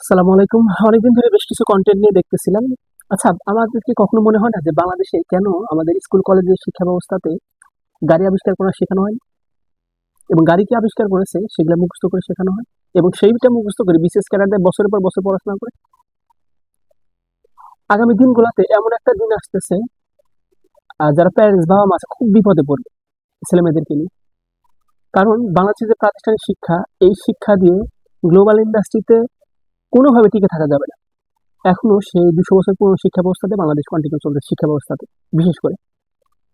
আসসালামু আলাইকুম। অনেকদিন ধরে বেশ কিছু কনটেন্ট নিয়ে দেখতেছিলাম। আচ্ছা, আমাদের কি কখনো মনে হয় না যে বাংলাদেশে কেন আমাদের স্কুল কলেজের শিক্ষা ব্যবস্থাতে গাড়ি আবিষ্কার করা শেখানো হয় এবং গাড়ি কি আবিষ্কার করেছে সেগুলো মুখস্থ করে শেখানো হয় এবং সেইটা মুখস্থ করে বিসিএস ক্যাডারদের বছরের পর বছর পড়াশোনা করে। আগামী দিনগুলোতে এমন একটা দিন আসতেছে যারা প্যারেন্টস বাবা মা আছে খুব বিপদে পড়বে ছেলে মেয়েদেরকে নিয়ে। কারণ বাংলাদেশের যে প্রাতিষ্ঠানিক শিক্ষা, এই শিক্ষা দিয়ে গ্লোবাল ইন্ডাস্ট্রিতে কোনোভাবে টিকে থাকা যাবে না। এখনো সেই ২০০ বছর পুরনো শিক্ষা ব্যবস্থাতে বাংলাদেশ কন্টিনিউ চলছে। শিক্ষা ব্যবস্থাতে বিশেষ করে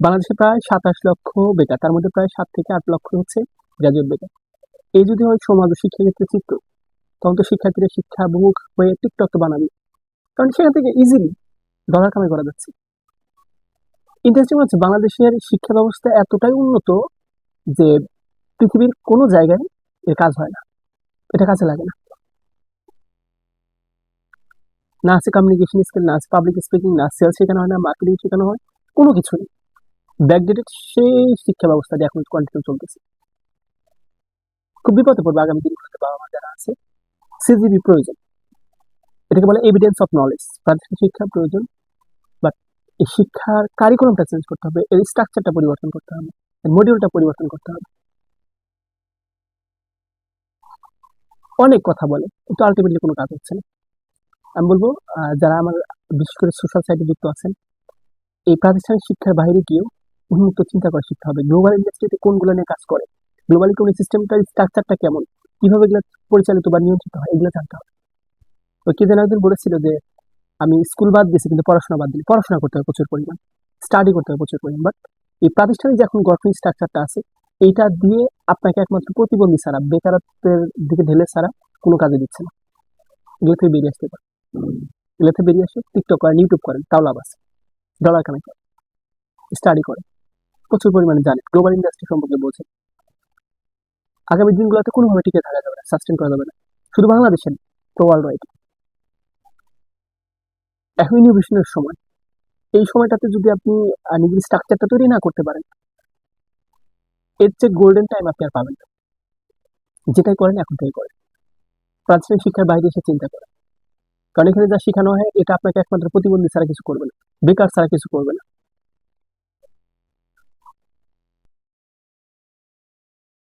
বাংলাদেশে প্রায় ২৭ লক্ষ বেকার, তার মধ্যে প্রায় ৭ থেকে ৮ লক্ষ হচ্ছে গ্রাজুয়েট বেকার। এই যদি হয় সমাজ ও শিক্ষাক্ষেত্রে চিত্র, তখন তো শিক্ষার্থীরা শিক্ষাভিমুখ হয়ে টিকটক তো বানাবে। কারণ সেখান থেকে ইজিলি ডলার কামাই করা যাচ্ছে। ইন্টারেস্টিং হচ্ছে বাংলাদেশের শিক্ষা ব্যবস্থা এতটাই উন্নত যে পৃথিবীর কোনো জায়গায় এর কাজ হয় না, এটা কাজে লাগে না। না আছে কমিউনিকেশন স্কিল, না আছে পাবলিক স্পিকিং, না সেলস শেখানো হয়, না মার্কেটিং শেখানো হয়, কোনো কিছু নেই। ব্যাকডেটেড সেই শিক্ষা ব্যবস্থা দিয়ে এখন কন্টিনিউ চলতেছে। খুব বিপদে পড়বে আগামী দিনগুলোতে বাবা মা যারা আছে। সিজিবি প্রয়োজন, এটাকে বলে এভিডেন্স অফ নলেজ। প্রাতিষ্ঠানিক শিক্ষা প্রয়োজন, বাট এই শিক্ষার কারিকুলামটা চেঞ্জ করতে হবে, এর স্ট্রাকচারটা পরিবর্তন করতে হবে, এর মডিউলটা পরিবর্তন করতে হবে। অনেক কথা বলে কিন্তু আলটিমেটলি কোনো কাজ হচ্ছে না। আমি বলবো যারা আমার বিশেষ করে সোশ্যাল সাইটে যুক্ত আছেন, এই প্রাতিষ্ঠানিক শিক্ষার বাইরে গিয়েও উন্মুক্ত চিন্তা করে শিখতে হবে। গ্লোবাল ইন্ডাস্ট্রিতে কোনগুলো নিয়ে কাজ করে, গ্লোবাল ইকোনমিক সিস্টেমটার স্ট্রাকচারটা কেমন, কিভাবে এগুলো পরিচালিত বা নিয়ন্ত্রিত হয়, এগুলো জানতে হবে। ওই কে যেন একদিন বলেছিল যে আমি স্কুল বাদ দিয়েছি কিন্তু পড়াশোনা বাদ দিই। পড়াশোনা করতে হবে প্রচুর পরিমাণ, স্টাডি করতে হবে প্রচুর পরিমাণ। বাট এই প্রাতিষ্ঠানিক যে এখন গভর্নমেন্ট স্ট্রাকচারটা আছে, এইটা দিয়ে আপনাকে একমাত্র প্রতিবন্ধী ছাড়া, বেকারত্বের দিকে ঢেলে ছাড়া কোনো কাজে দিচ্ছে না। এগুলো থেকে বেরিয়ে আসতে পারে, এগুলো থেকে বেরিয়ে আসে টিকটক করেন, ইউটিউব করেন, তাও লাভ আছে। ডলার কামাই করেন, স্টাডি করেন, প্রচুর পরিমাণে জানেন, গ্লোবাল ইন্ডাস্ট্রি সম্পর্কে বোঝেন। আগামী দিনগুলোতে কোনোভাবে টিকে থাকা যাবে না, সাস্টেন করা যাবে না, শুধু বাংলাদেশে না, ওয়ার্ল্ড ওয়াইড। এখন ইনোভেশনের সময়। এই সময়টাতে যদি আপনি নিজের স্ট্রাকচারটা তৈরি না করতে পারেন, এর চেয়ে গোল্ডেন টাইম আপনি আর পাবেন না। যেটাই করেন এখন থেকে করেন, প্রাতিষ্ঠানিক শিক্ষার বাইরে এসে চিন্তা করেন। কারণ এখানে যা শেখানো হয় এটা আপনাকে একমাত্র প্রতিবন্ধী ছাড়া কিছু করবে না, বেকার ছাড়া কিছু করবে না।